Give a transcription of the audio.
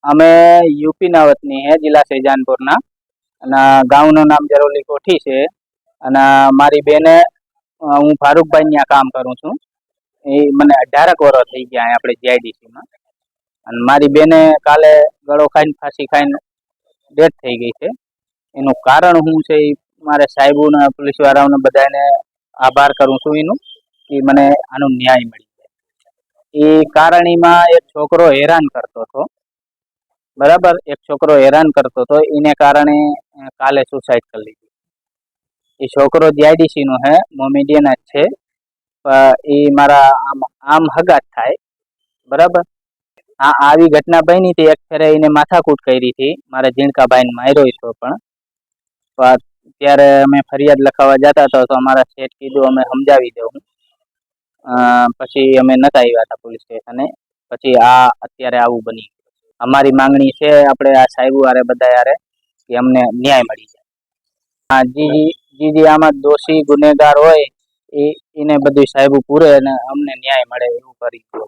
અમે યુપીના વતની હે, જિલ્લા શાહજહાનપુરના અને ગામનું નામ જરોલી કોઠી છે. અને મારી બેને હું ફારૂકભાઈ ત્યાં કામ કરું છું. એ મને 18 વર્ષ થઈ ગયા આપણે જીઆઈડીસીમાં. અને મારી બેને કાલે ગળો ખાઈને ફાંસી ખાઈને ડેથ થઈ ગઈ છે. એનું કારણ શું છે એ મારે સાહેબોને પોલીસ વાળાઓને બધાને આભાર કરું છું એનું કે મને આનો ન્યાય મળી જાય. એ કારણીમાં એક છોકરો હેરાન કરતો હતો, બરાબર. એક છોકરો હેરાન કરતો હતો, એને કારણે કાલે સુસાઇડ કરી લીધી. એ છોકરો જીઆઈડીસી નો હે, મોમેડિયન જ છે. એ મારા આમ હગા જ થાય, બરાબર. આવી ઘટના બની હતી. એક ફેરે એને માથાકૂટ કરી હતી, મારા ઝીણકાભાઈને માર્યો હતો. પણ ત્યારે અમે ફરિયાદ લખાવા જતા હતા તો અમારા શેઠ કીધું અમે સમજાવી દઉં. પછી અમે નતા આવ્યા હતા પોલીસ સ્ટેશને. પછી અત્યારે આવું બની. અમારી માંગણી છે આપણે આ સાહેબ વારે બધા યારે કે અમને ન્યાય મળી જાય. જે આમાં દોષી ગુનેગાર હોય એને બધું સાહેબ પૂરે અને અમને ન્યાય મળે એવું કરી દો.